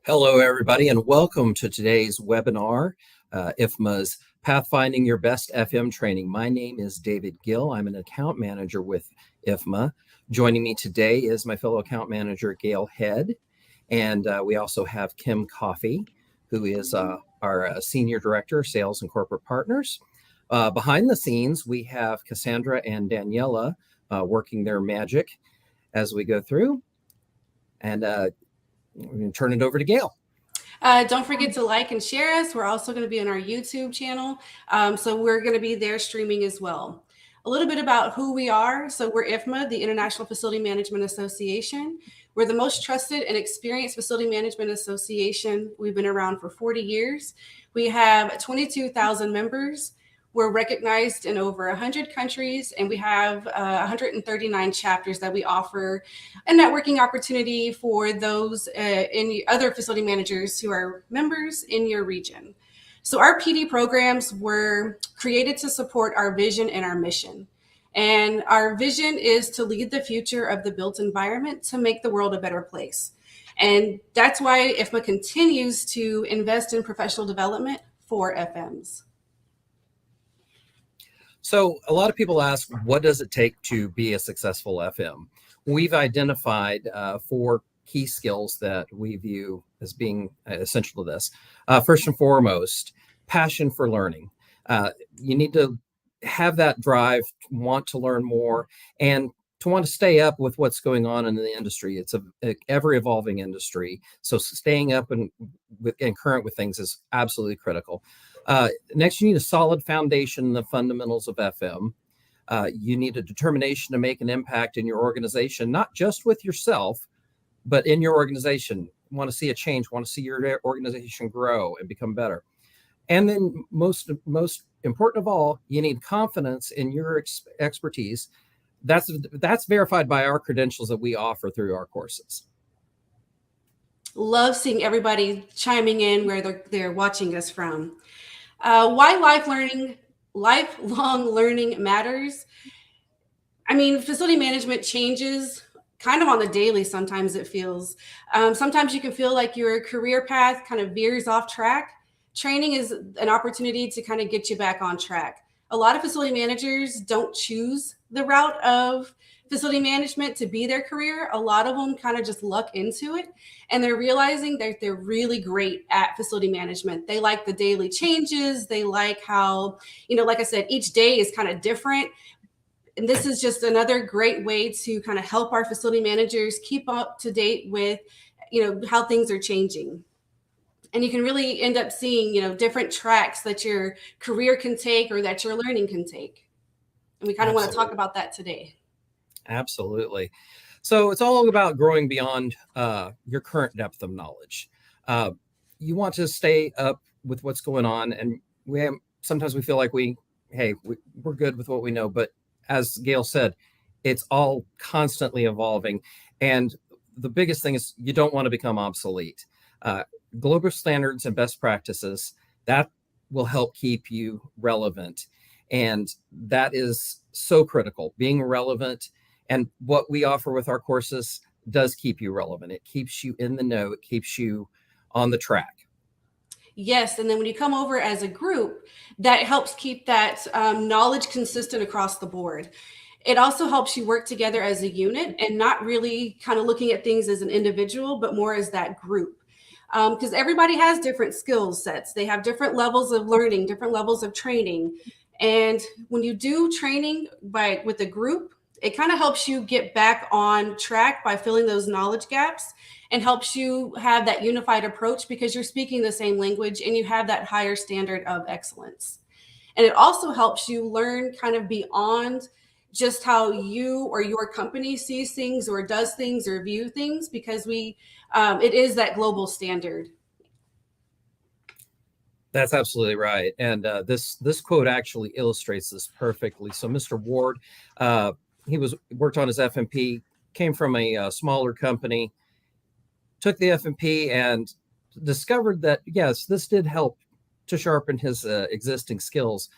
Hello, everybody, and welcome to today's webinar, IFMA's Pathfinding Your Best FM Training. My name is David Gill. I'm an account manager with IFMA. Joining me today is my fellow account manager, Gail Head, and we also have Kim Coffey, who is our Senior Director of Sales and Corporate Partners. Behind the scenes, we have Cassandra and Daniela working their magic as we go through. And we're going to turn it over to Gail. Don't forget to like and share us. We're also going to be on our YouTube channel. So we're going to be there streaming as well. A little bit about who we are. So we're IFMA, the International Facility Management Association. We're the most trusted and experienced facility management association. We've been around for 40 years. We have 22,000 members. We're recognized in over 100 countries, and we have 139 chapters that we offer a networking opportunity for those in other facility managers who are members in your region. So our PD programs were created to support our vision and our mission. And our vision is to lead the future of the built environment to make the world a better place. And that's why IFMA continues to invest in professional development for FMs. So a lot of people ask, what does it take to be a successful FM? We've identified 4 key skills that we view as being essential to this. First and foremost, passion for learning. You need to have that drive, to want to learn more, and to want to stay up with what's going on in the industry. It's an ever-evolving industry, so staying up and current with things is absolutely critical. Next, you need a solid foundation in the fundamentals of FM. You need a determination to make an impact in your organization, not just with yourself, but in your organization. You want to see a change, want to see your organization grow and become better. And then most important of all, you need confidence in your expertise. That's verified by our credentials that we offer through our courses. Love seeing everybody chiming in where they're watching us from. Why lifelong learning matters. I mean, facility management changes kind of on the daily. Sometimes it feels, sometimes you can feel like your career path kind of veers off track. Training is an opportunity to kind of get you back on track. A lot of facility managers don't choose the route of facility management to be their career. A lot of them kind of just luck into it, and they're realizing that they're really great at facility management. They like the daily changes. They like how, like I said, each day is kind of different. And this is just another great way to kind of help our facility managers keep up to date with, how things are changing. And you can really end up seeing, different tracks that your career can take or that your learning can take. And we kind of want to talk about that today. Absolutely. So it's all about growing beyond your current depth of knowledge. You want to stay up with what's going on. And sometimes we feel like we're good with what we know. But as Gail said, it's all constantly evolving. And the biggest thing is you don't want to become obsolete. Global standards and best practices, that will help keep you relevant. And that is so critical, being relevant. And what we offer with our courses does keep you relevant. It keeps you in the know. It keeps you on the track. Yes. And then when you come over as a group, that helps keep that knowledge consistent across the board. It also helps you work together as a unit and not really kind of looking at things as an individual, but more as that group. Because everybody has different skill sets. They have different levels of learning, different levels of training. And when you do training with a group, it kind of helps you get back on track by filling those knowledge gaps and helps you have that unified approach because you're speaking the same language and you have that higher standard of excellence. And it also helps you learn kind of beyond just how you or your company sees things or does things or view things, because it is that global standard. That's absolutely right. And this quote actually illustrates this perfectly. So Mr. Ward, he worked on his FMP, came from a smaller company, took the FMP and discovered that, yes, this did help to sharpen his existing skills.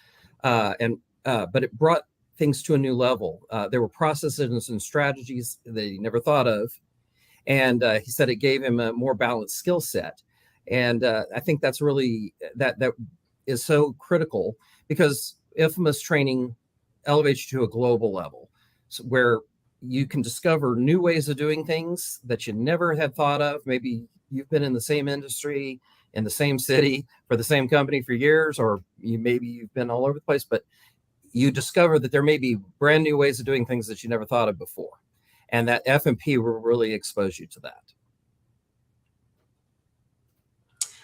But it brought things to a new level. There were processes and strategies that he never thought of. And he said it gave him a more balanced skill set. And I think that's really, that is so critical, because IFMA's training elevates you to a global level, where you can discover new ways of doing things that you never had thought of. Maybe you've been in the same industry, in the same city, for the same company for years, or maybe you've been all over the place, but you discover that there may be brand new ways of doing things that you never thought of before. And that F&P will really expose you to that.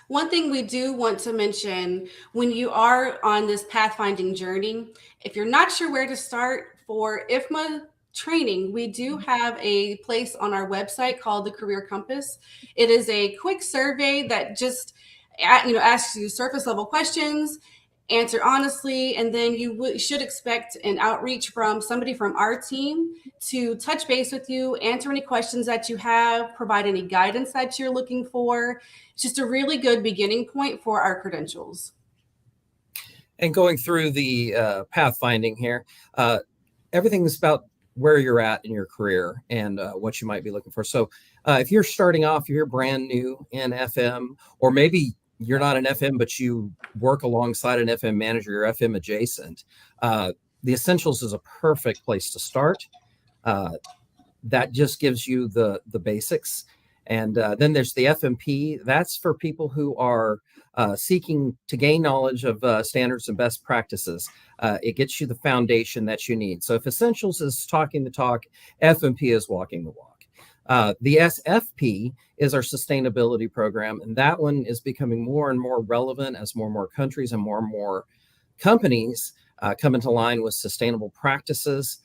One thing we do want to mention, when you are on this pathfinding journey, if you're not sure where to start for IFMA training, we do have a place on our website called the Career Compass. It is a quick survey that just asks you surface level questions, answer honestly, and then you should expect an outreach from somebody from our team to touch base with you, answer any questions that you have, provide any guidance that you're looking for. It's just a really good beginning point for our credentials. And going through the pathfinding here, everything is about where you're at in your career and what you might be looking for. So if you're starting off, you're brand new in FM, or maybe you're not an FM, but you work alongside an FM manager, you're FM adjacent, the Essentials is a perfect place to start. That just gives you the basics. And then there's the FMP. That's for people who are seeking to gain knowledge of standards and best practices. It gets you the foundation that you need. So if Essentials is talking the talk, FMP is walking the walk. The SFP is our sustainability program, and that one is becoming more and more relevant as more and more countries and more companies come into line with sustainable practices.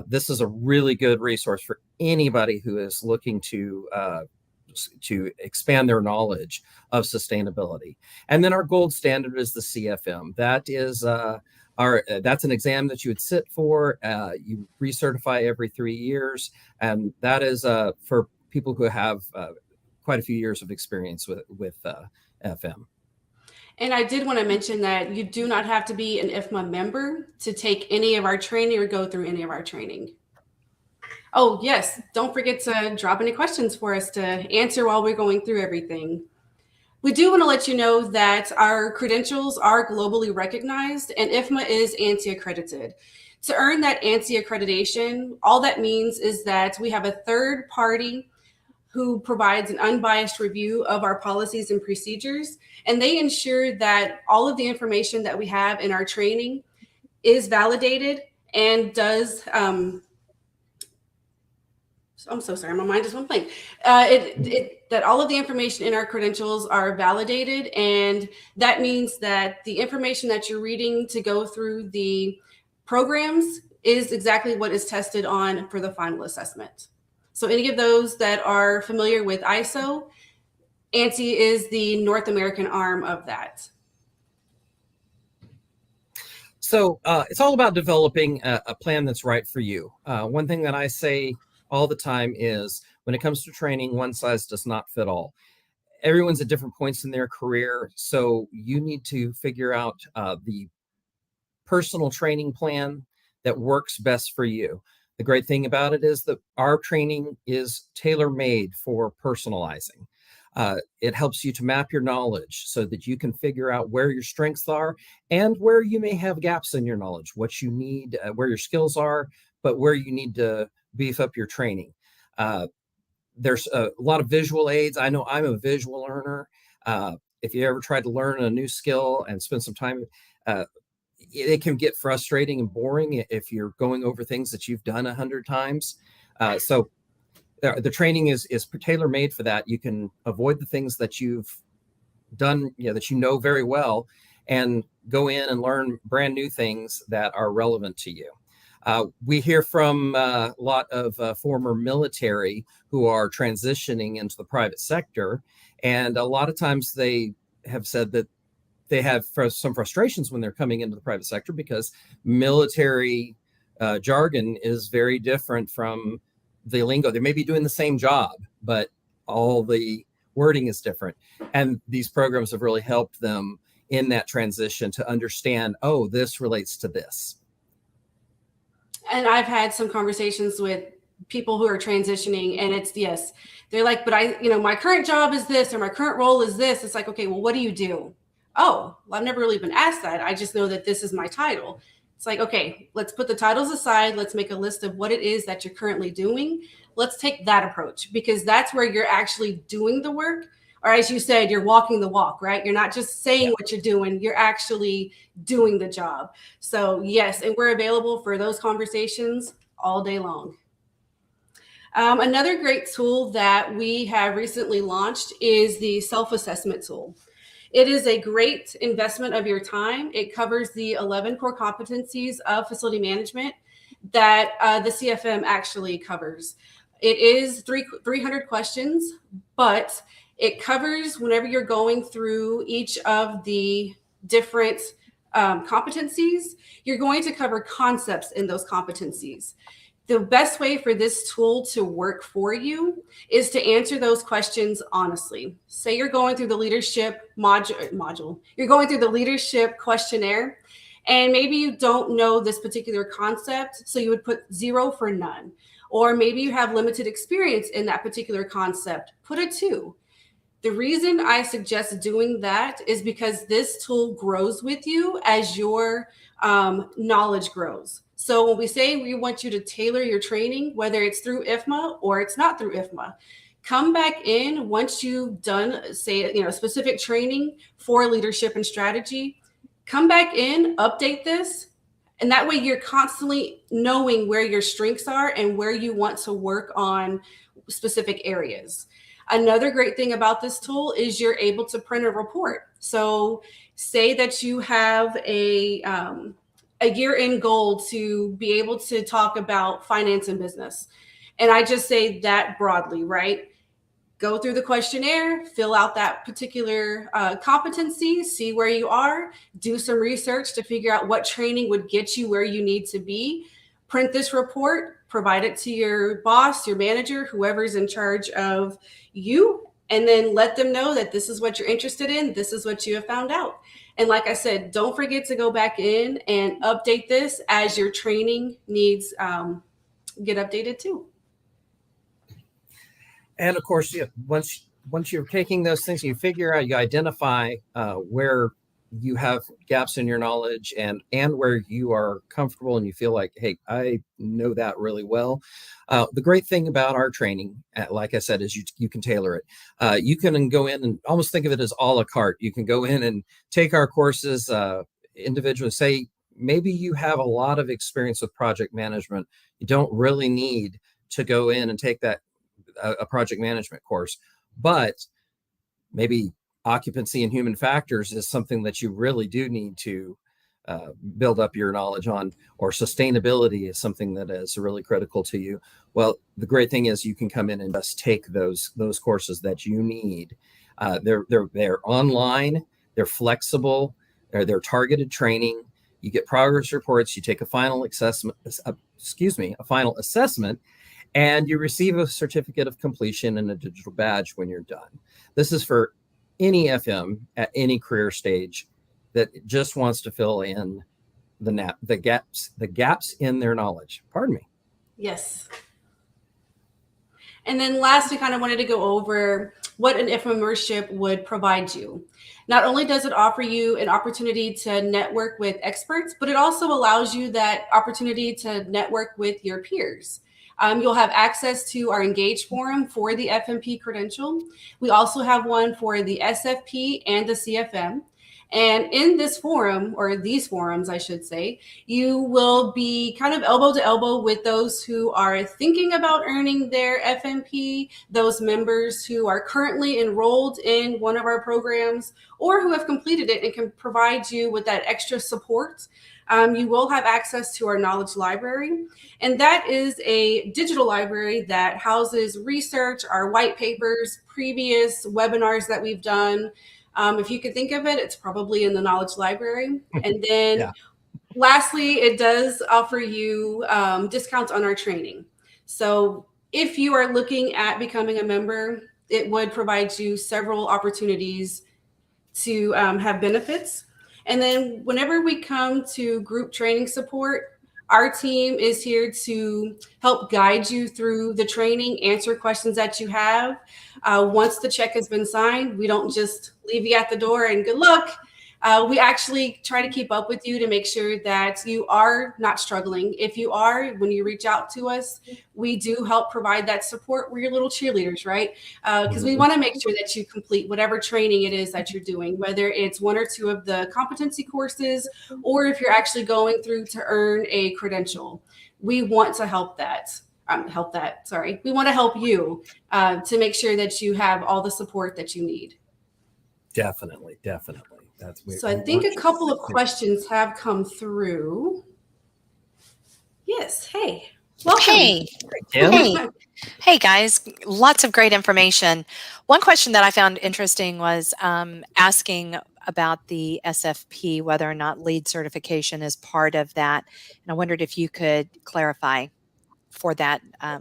This is a really good resource for anybody who is looking to expand their knowledge of sustainability. And then our gold standard is the CFM. That is that's an exam that you would sit for. You recertify every 3 years, and that is for people who have quite a few years of experience with FM. And I did want to mention that you do not have to be an IFMA member to take any of our training or go through any of our training. Oh, yes. Don't forget to drop any questions for us to answer while we're going through everything. We do want to let you know that our credentials are globally recognized, and IFMA is ANSI accredited. To earn that ANSI accreditation, all that means is that we have a third party who provides an unbiased review of our policies and procedures, and they ensure that all of the information that we have in our training is validated and does I'm so sorry, my mind just went blank. That all of the information in our credentials are validated, and that means that the information that you're reading to go through the programs is exactly what is tested on for the final assessment. So any of those that are familiar with ISO, ANSI is the North American arm of that. So it's all about developing a plan that's right for you. One thing that I say all the time is, when it comes to training, one size does not fit all. Everyone's at different points in their career, so you need to figure out the personal training plan that works best for you. The great thing about it is that our training is tailor-made for personalizing. It helps you to map your knowledge so that you can figure out where your strengths are and where you may have gaps in your knowledge, what you need, where your skills are, but where you need to beef up your training. There's a lot of visual aids. I know I'm a visual learner. If you ever tried to learn a new skill and spend some time, it can get frustrating and boring if you're going over things that you've done 100 times. So the training is tailor-made for that. You can avoid the things that you've done, that you know very well, and go in and learn brand new things that are relevant to you. We hear from a lot of former military who are transitioning into the private sector, and a lot of times they have said that they have some frustrations when they're coming into the private sector, because military jargon is very different from the lingo. They may be doing the same job, but all the wording is different. And these programs have really helped them in that transition to understand, oh, this relates to this. And I've had some conversations with people who are transitioning, and it's, yes, they're like, but my current job is this, or my current role is this. It's like, okay, well, what do you do? Oh, well, I've never really been asked that. I just know that this is my title. It's like, okay, let's put the titles aside. Let's make a list of what it is that you're currently doing. Let's take that approach, because that's where you're actually doing the work. Or as you said, you're walking the walk, right? You're not just saying what you're doing, you're actually doing the job. So yes, and we're available for those conversations all day long. Another great tool that we have recently launched is the self-assessment tool. It is a great investment of your time. It covers the 11 core competencies of facility management that the CFM actually covers. It is 300 questions, but it covers, whenever you're going through each of the different competencies, you're going to cover concepts in those competencies. The best way for this tool to work for you is to answer those questions honestly. Say you're going through the leadership module, you're going through the leadership questionnaire, and maybe you don't know this particular concept, so you would put 0 for none. Or maybe you have limited experience in that particular concept, put a 2. The reason I suggest doing that is because this tool grows with you as your knowledge grows. So when we say we want you to tailor your training, whether it's through IFMA or it's not through IFMA, come back in once you've done, say, specific training for leadership and strategy, come back in, update this. And that way you're constantly knowing where your strengths are and where you want to work on specific areas. Another great thing about this tool is you're able to print a report. So say that you have a year-end goal to be able to talk about finance and business. And I just say that broadly, right? Go through the questionnaire, fill out that particular competency, see where you are, do some research to figure out what training would get you where you need to be, print this report, provide it to your boss, your manager, whoever's in charge of you, and then let them know that this is what you're interested in, this is what you have found out. And like I said, don't forget to go back in and update this as your training needs get updated too. And of course, once you're taking those things, you figure out, you identify where you have gaps in your knowledge and where you are comfortable and you feel like, hey, I know that really well. The great thing about our training, like I said, is you can tailor it. You can go in and almost think of it as a la carte. You can go in and take our courses individually. Say maybe you have a lot of experience with project management. You don't really need to go in and take that a project management course, but maybe occupancy and human factors is something that you really do need to build up your knowledge on, or sustainability is something that is really critical to you. Well, the great thing is you can come in and just take those courses that you need. They're online, they're flexible, they're targeted training. You get progress reports, you take a final assessment, and you receive a certificate of completion and a digital badge when you're done. This is for any FM at any career stage that just wants to fill in the gaps in their knowledge. Pardon me. Yes. And then last, we kind of wanted to go over what an IFMA membership would provide you. Not only does it offer you an opportunity to network with experts, but it also allows you that opportunity to network with your peers. You'll have access to our Engage forum for the FMP credential. We also have one for the SFP and the CFM. And in this forum, or these forums, I should say, you will be kind of elbow to elbow with those who are thinking about earning their FMP, those members who are currently enrolled in one of our programs, or who have completed it and can provide you with that extra support. You will have access to our knowledge library, and that is a digital library that houses research, our white papers, previous webinars that we've done. If you could think of it, it's probably in the knowledge library. And then lastly, it does offer you discounts on our training. So if you are looking at becoming a member, it would provide you several opportunities to have benefits. And then whenever we come to group training support, Our team is here to help guide you through the training, answer questions that you have. Once the check has been signed, we don't just leave you at the door and good luck. We actually try to keep up with you to make sure that you are not struggling. If you are, when you reach out to us, we do help provide that support. We're your little cheerleaders, right? Because we want to make sure that you complete whatever training it is that you're doing, whether it's one or two of the competency courses, or if you're actually going through to earn a credential. We want to help that. We want to help you to make sure that you have all the support that you need. Definitely. So I think a couple of questions have come through. Yes. Hey. Welcome. Hey guys, lots of great information. One question that I found interesting was asking about the SFP, whether or not LEED certification is part of that. And I wondered if you could clarify for that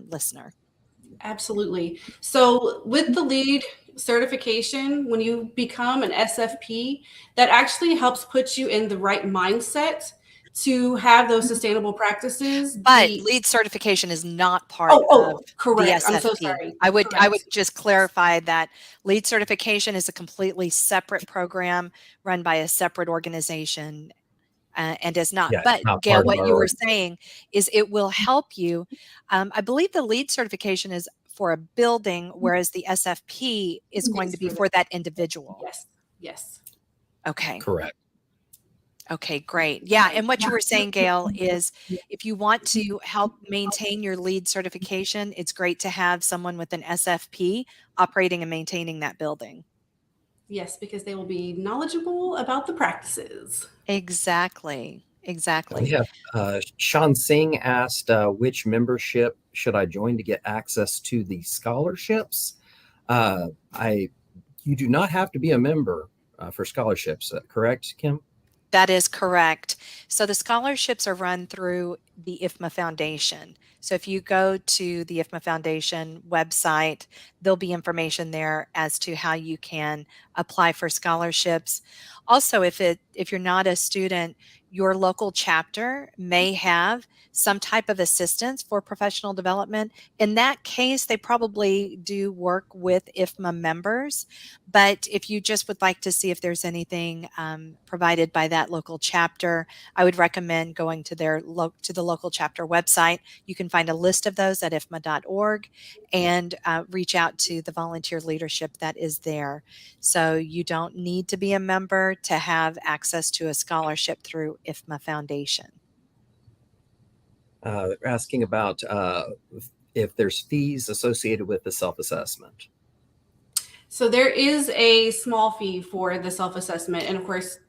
listener. Absolutely. So with the LEED certification, when you become an SFP, that actually helps put you in the right mindset to have those sustainable practices. But LEED certification is not part of correct. the SFP. I'm so sorry. I would just clarify that LEED certification is a completely separate program run by a separate organization and is not. But Gail, what you were saying is it will help you. I believe the LEED certification is for a building, whereas the SFP is going to be for that individual. Yes. Okay. Correct. Okay, great. Yeah, and what you were saying, Gail, is if you want to help maintain your LEED certification, it's great to have someone with an SFP operating and maintaining that building. Yes, because they will be knowledgeable about the practices. Exactly. We have Sean Singh asked, which membership should I join to get access to the scholarships? You do not have to be a member for scholarships, correct, Kim? That is correct. So the scholarships are run through the IFMA Foundation. So if you go to the IFMA Foundation website, there'll be information there as to how you can apply for scholarships. Also, if you're not a student, your local chapter may have some type of assistance for professional development. In that case, they probably do work with IFMA members. But if you just would like to see if there's anything provided by that local chapter, I would recommend going to the local chapter website. You can find a list of those at ifma.org and reach out to the volunteer leadership that is there. So you don't need to be a member to have access to a scholarship through IFMA Foundation. They're asking about if there's fees associated with the self-assessment. So there is a small fee for the self-assessment, and of course,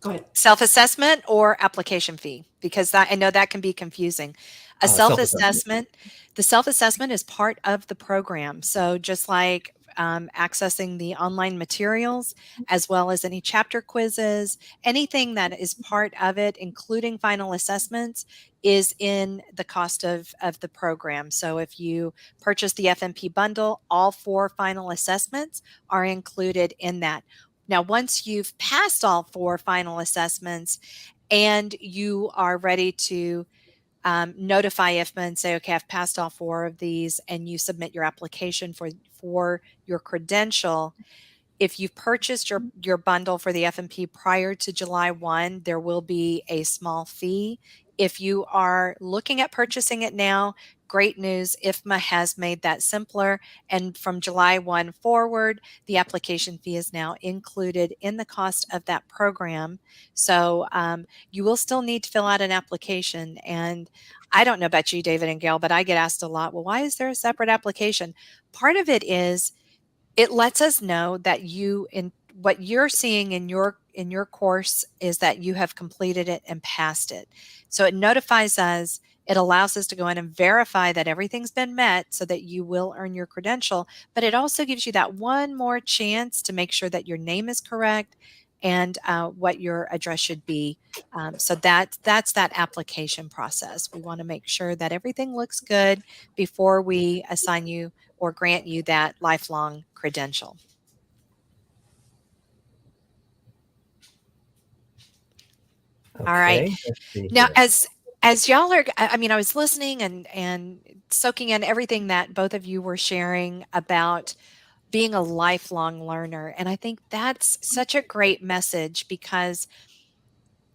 go ahead. Self-assessment or application fee? Because I know that can be confusing. A self-assessment, the self-assessment is part of the program. So just like accessing the online materials, as well as any chapter quizzes, anything that is part of it, including final assessments, is in the cost of the program. So if you purchase the FMP bundle, all 4 final assessments are included in that. Now, once you've passed all 4 final assessments and you are ready to notify IFMA and say, okay, I've passed all 4 of these, and you submit your application for your credential. If you've purchased your bundle for the FMP prior to July 1, there will be a small fee. If you are looking at purchasing it now, great news, IFMA has made that simpler. And from July 1 forward, the application fee is now included in the cost of that program. So you will still need to fill out an application. And I don't know about you, David and Gail, but I get asked a lot, well, why is there a separate application? Part of it is it lets us know that what you're seeing in your course is that you have completed it and passed it. So it notifies us. It allows us to go in and verify that everything's been met so that you will earn your credential. But it also gives you that one more chance to make sure that your name is correct and what your address should be. So that's that application process. We want to make sure that everything looks good before we assign you or grant you that lifelong credential. Okay. All right. Now, as As y'all are, I mean, I was listening and soaking in everything that both of you were sharing about being a lifelong learner. And I think that's such a great message because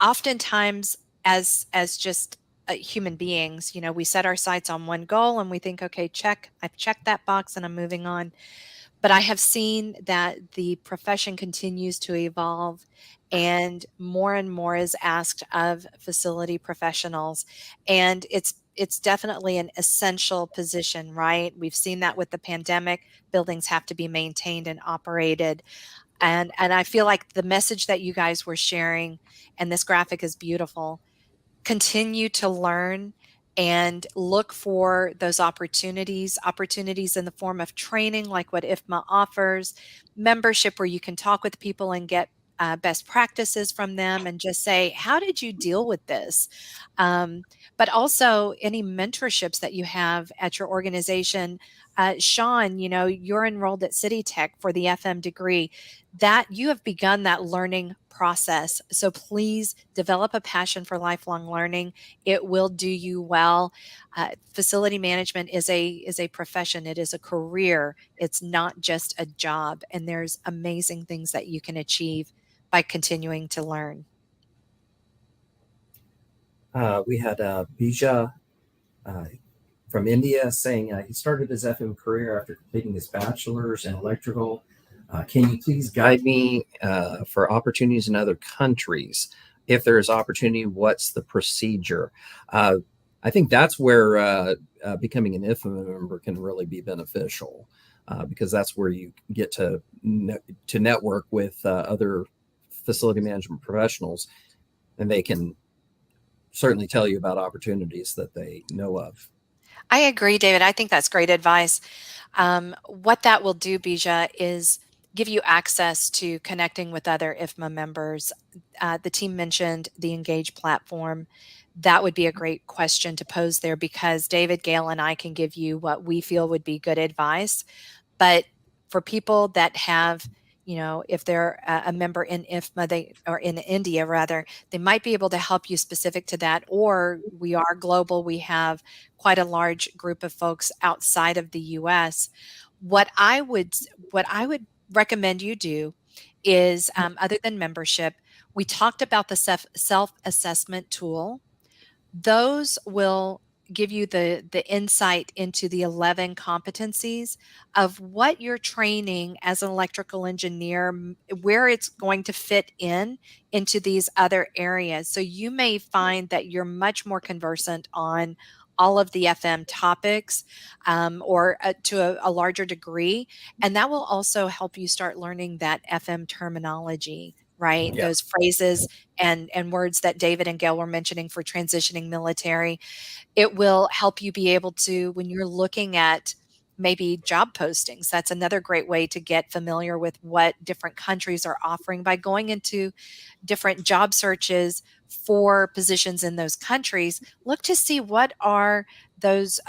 oftentimes as just human beings, we set our sights on one goal and we think, okay, check, I've checked that box and I'm moving on. But I have seen that the profession continues to evolve and more is asked of facility professionals. And it's definitely an essential position, right? We've seen that with the pandemic. Buildings have to be maintained and operated. And I feel like the message that you guys were sharing, and this graphic is beautiful, continue to learn and look for those opportunities in the form of training like what IFMA offers, membership where you can talk with people and get best practices from them and just say, how did you deal with this? But also any mentorships that you have at your organization. Sean, you're enrolled at City Tech for the FM degree. That you have begun that learning process. So please develop a passion for lifelong learning. It will do you well. Facility management is a profession. It is a career. It's not just a job. And there's amazing things that you can achieve by continuing to learn. We had Bija from India saying he started his FM career after completing his bachelor's in electrical. Can you please guide me for opportunities in other countries? If there is opportunity, what's the procedure? I think that's where becoming an IFMA member can really be beneficial because that's where you get to network with other facility management professionals, and they can certainly tell you about opportunities that they know of. I agree, David. I think that's great advice. What that will do, Bija, is give you access to connecting with other IFMA members. The team mentioned the Engage platform. That would be a great question to pose there because David, Gail, and I can give you what we feel would be good advice. But for people that have, if they're a member in IFMA, or in India rather, they might be able to help you specific to that. Or we are global. We have quite a large group of folks outside of the US. What I would recommend you do is, other than membership, we talked about the self-assessment tool. Those will give you the insight into the 11 competencies of what you're training as an electrical engineer, where it's going to fit into these other areas. So you may find that you're much more conversant on all of the FM topics, or to a larger degree. And that will also help you start learning that FM terminology, right? Yeah. Those phrases and words that David and Gail were mentioning for transitioning military. It will help you be able to, when you're looking at maybe job postings, that's another great way to get familiar with what different countries are offering by going into different job searches for positions in those countries. Look to see what are those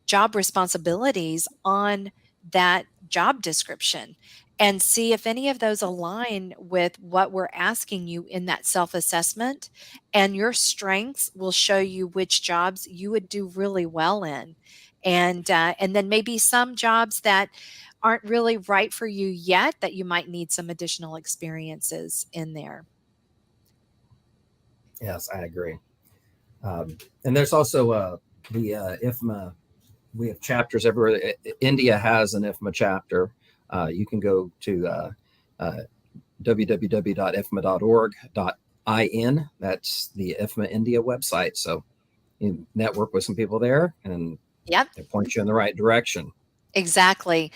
job responsibilities on that job description and see if any of those align with what we're asking you in that self-assessment, and your strengths will show you which jobs you would do really well in. And then maybe some jobs that aren't really right for you yet that you might need some additional experiences in there. Yes, I agree. And there's also the IFMA. We have chapters everywhere. India has an IFMA chapter. You can go to www.ifma.org.in. That's the IFMA India website. So you network with some people there and Yep. it points you in the right direction. Exactly.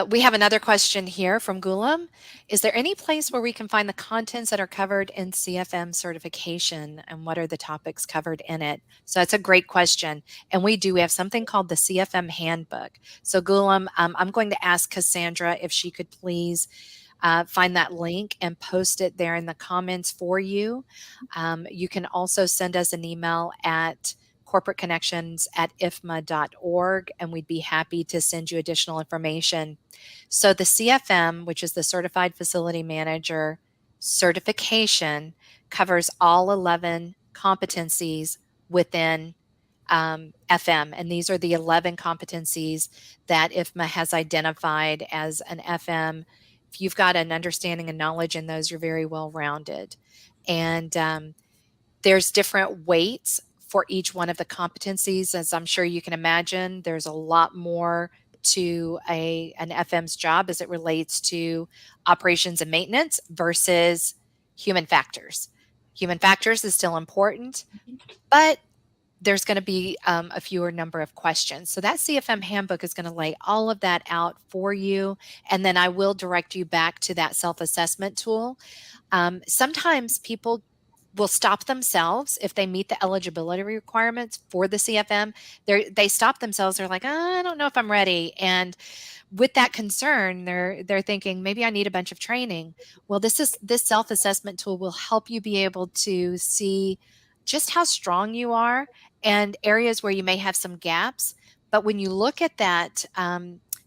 We have another question here from Gulam. Is there any place where we can find the contents that are covered in CFM certification, and what are the topics covered in it? So that's a great question. And we have something called the CFM handbook. So Gulam, I'm going to ask Cassandra if she could please find that link and post it there in the comments for you. You can also send us an email at corporateconnections@ifma.org, and we'd be happy to send you additional information. So the CFM, which is the Certified Facility Manager certification, covers all 11 competencies within FM. And these are the 11 competencies that IFMA has identified as an FM. If you've got an understanding and knowledge in those, you're very well rounded. And there's different weights for each one of the competencies. As I'm sure you can imagine, there's a lot more to an FM's job as it relates to operations and maintenance versus human factors. Human factors is still important, but there's going to be a fewer number of questions. So that CFM handbook is going to lay all of that out for you. And then I will direct you back to that self-assessment tool. Sometimes people will stop themselves if they meet the eligibility requirements for the CFM. They stop themselves. They're like, I don't know if I'm ready. And with that concern, they're thinking, maybe I need a bunch of training. Well, this self-assessment tool will help you be able to see just how strong you are and areas where you may have some gaps. But when you look at that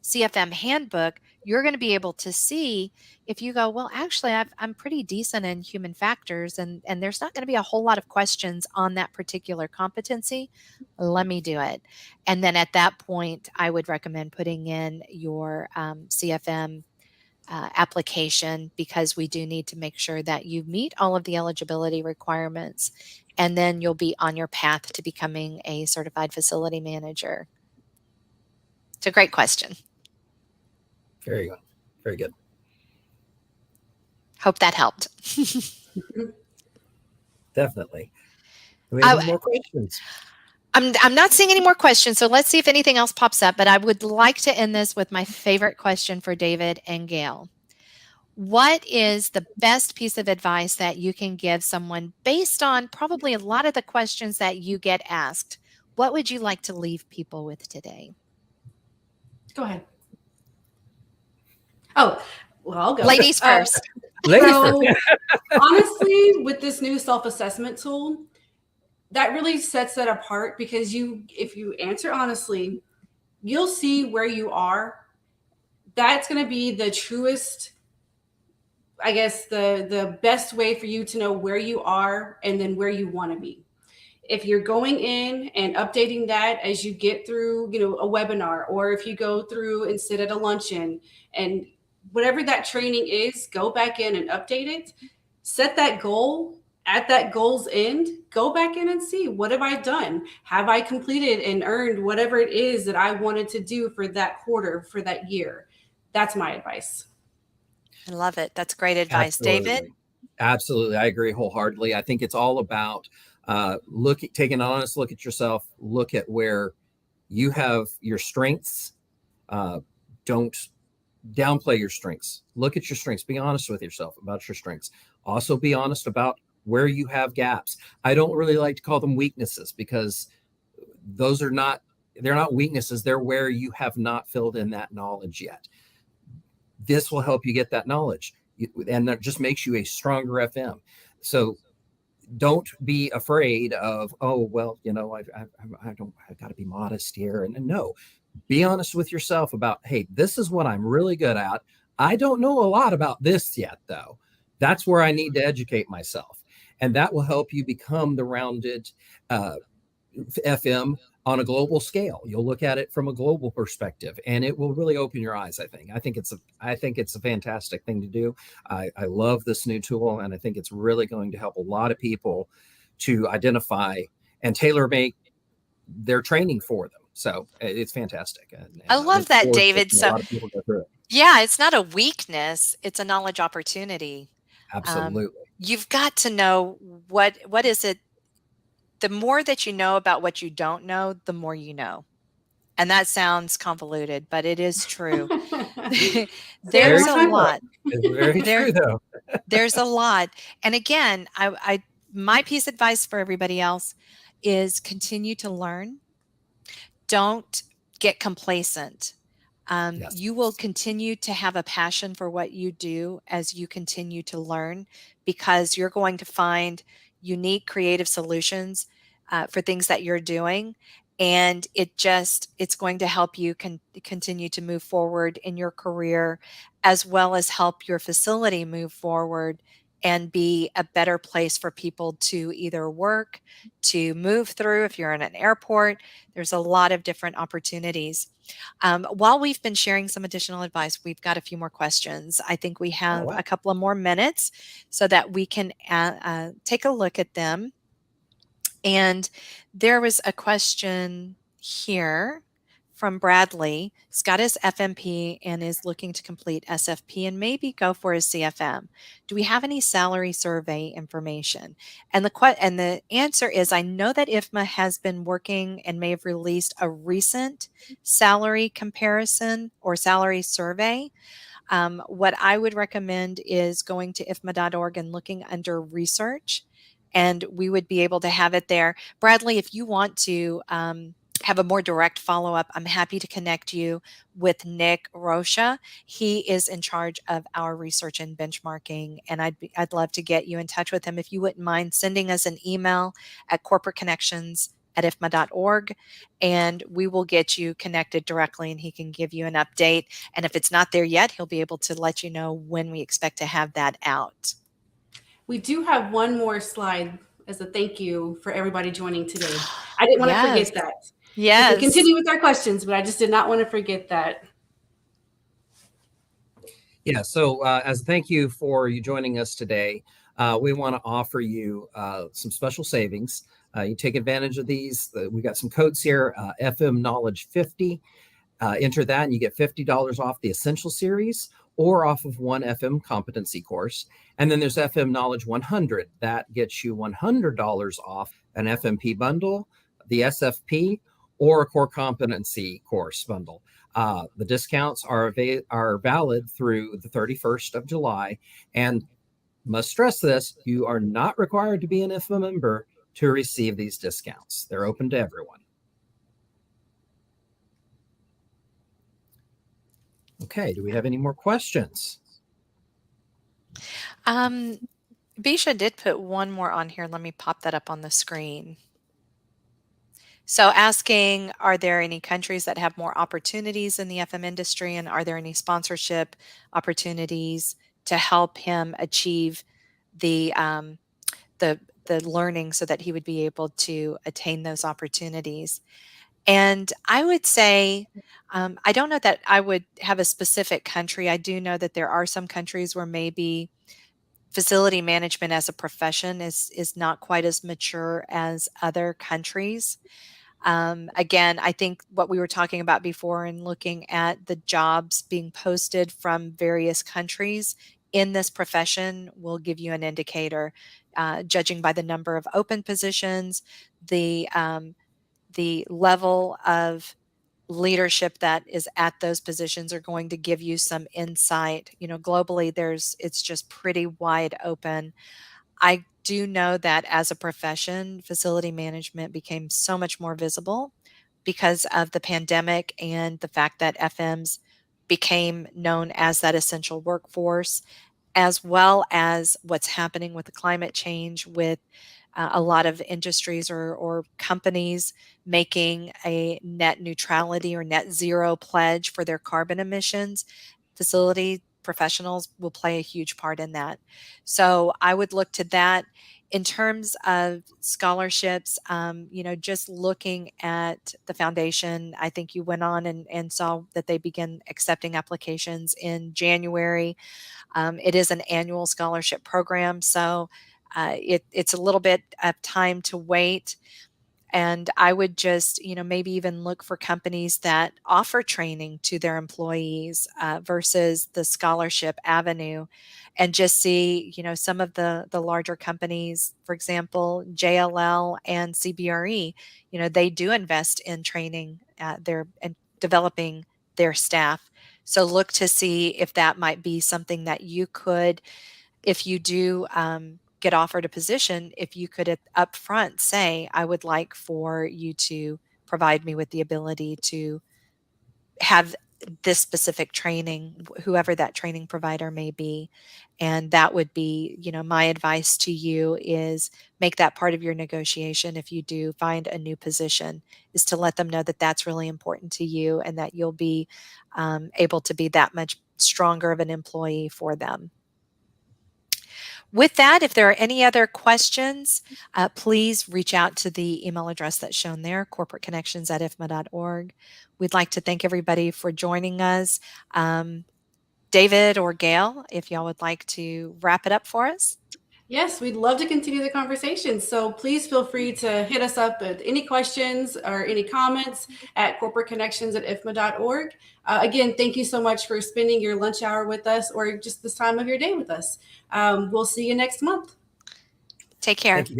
CFM handbook, you're going to be able to see if you go, well, actually, I'm pretty decent in human factors, and there's not going to be a whole lot of questions on that particular competency. Let me do it. And then at that point, I would recommend putting in your CFM application, because we do need to make sure that you meet all of the eligibility requirements, and then you'll be on your path to becoming a certified facility manager. It's a great question. Very good. Very good. Hope that helped. Definitely. Do we have any more questions? I'm not seeing any more questions, so let's see if anything else pops up. But I would like to end this with my favorite question for David and Gail. What is the best piece of advice that you can give someone based on probably a lot of the questions that you get asked? What would you like to leave people with today? Go ahead. Oh, well, I'll go. Ladies first. So, honestly, with this new self-assessment tool, that really sets it apart, because if you answer honestly, you'll see where you are. That's going to be the truest, I guess, the best way for you to know where you are and then where you want to be. If you're going in and updating that as you get through, a webinar, or if you go through and sit at a luncheon, and whatever that training is, go back in and update it. Set that goal. At that goal's end, go back in and see, what have I done? Have I completed and earned whatever it is that I wanted to do for that quarter, for that year? That's my advice. I love it. That's great advice. Absolutely. David? Absolutely. I agree wholeheartedly. I think it's all about taking an honest look at yourself, look at where you have your strengths. Don't downplay your strengths. Look at your strengths. Be honest with yourself about your strengths. Also be honest about where you have gaps. I don't really like to call them weaknesses, because they're not weaknesses. They're where you have not filled in that knowledge yet. This will help you get that knowledge, and that just makes you a stronger FM. So don't be afraid of, oh, well, I've got to be modest here. And no, be honest with yourself about, hey, this is what I'm really good at. I don't know a lot about this yet, though. That's where I need to educate myself. And that will help you become the rounded FM on a global scale. You'll look at it from a global perspective, and it will really open your eyes. I think it's a fantastic thing to do. I love this new tool, and I think it's really going to help a lot of people to identify and tailor make their training for them. So it's fantastic. And I love that, David. So a lot of people go through it. Yeah, it's not a weakness. It's a knowledge opportunity. Absolutely. You've got to know what is it. The more that you know about what you don't know, the more you know. And that sounds convoluted, but it is true. There's a lot. It's very true, though. There's a lot. And again, my piece of advice for everybody else is continue to learn. Don't get complacent. Yes. You will continue to have a passion for what you do as you continue to learn, because you're going to find unique creative solutions for things that you're doing. And it's going to help you continue to move forward in your career, as well as help your facility move forward and be a better place for people to either work, to move through if you're in an airport. There's a lot of different opportunities. While we've been sharing some additional advice, we've got a few more questions. I think we have wow. a couple of more minutes so that we can take a look at them. And there was a question here from Bradley. He's got his FMP and is looking to complete SFP and maybe go for his CFM. Do we have any salary survey information? And the answer is, I know that IFMA has been working and may have released a recent salary comparison or salary survey. What I would recommend is going to ifma.org and looking under research, and we would be able to have it there. Bradley, if you want to have a more direct follow-up, I'm happy to connect you with Nick Rocha. He is in charge of our research and benchmarking, and I'd love to get you in touch with him. If you wouldn't mind sending us an email at corporateconnections@ifma.org, and we will get you connected directly, and he can give you an update. And if it's not there yet, he'll be able to let you know when we expect to have that out. We do have one more slide as a thank you for everybody joining today. I didn't want to forget that. Yes. We can continue with our questions, but I just did not want to forget that. Yeah, so as a thank you for you joining us today, we want to offer you some special savings. You take advantage of these. We got some codes here, FM Knowledge 50. Enter that and you get $50 off the Essential Series or off of one FM competency course. And then there's FM Knowledge 100. That gets you $100 off an FMP bundle, the SFP, or a core competency course bundle. The discounts are valid through the 31st of July. And must stress this, you are not required to be an IFMA member to receive these discounts. They're open to everyone. Okay, do we have any more questions? Bisha did put one more on here. Let me pop that up on the screen. So asking, are there any countries that have more opportunities in the FM industry, and are there any sponsorship opportunities to help him achieve the learning so that he would be able to attain those opportunities? And I would say, I don't know that I would have a specific country. I do know that there are some countries where maybe facility management as a profession is not quite as mature as other countries. Again, I think what we were talking about before and looking at the jobs being posted from various countries in this profession will give you an indicator, judging by the number of open positions, the level of leadership that is at those positions are going to give you some insight. You know, globally, it's just pretty wide open. I do know that as a profession, facility management became so much more visible because of the pandemic and the fact that FMs became known as that essential workforce, as well as what's happening with the climate change, with a lot of industries or companies making a net neutrality or net zero pledge for their carbon emissions. Facility professionals will play a huge part in that. So I would look to that. In terms of scholarships, just looking at the foundation, I think you went on and saw that they began accepting applications in January. It is an annual scholarship program, so it's a little bit of time to wait. And I would just, maybe even look for companies that offer training to their employees versus the scholarship avenue, and just see, some of the larger companies, for example, JLL and CBRE, they do invest in training and developing their staff. So look to see if that might be something that you could, if you do get offered a position, if you could up front say, I would like for you to provide me with the ability to have this specific training, whoever that training provider may be. And that would be, my advice to you is make that part of your negotiation. If you do find a new position, is to let them know that that's really important to you and that you'll be able to be that much stronger of an employee for them. With that, if there are any other questions, please reach out to the email address that's shown there, corporateconnections@ifma.org. We'd like to thank everybody for joining us. David or Gail, if y'all would like to wrap it up for us. Yes, we'd love to continue the conversation. So please feel free to hit us up with any questions or any comments at corporateconnections@ifma.org. Again, thank you so much for spending your lunch hour with us or just this time of your day with us. We'll see you next month. Take care. Thank you.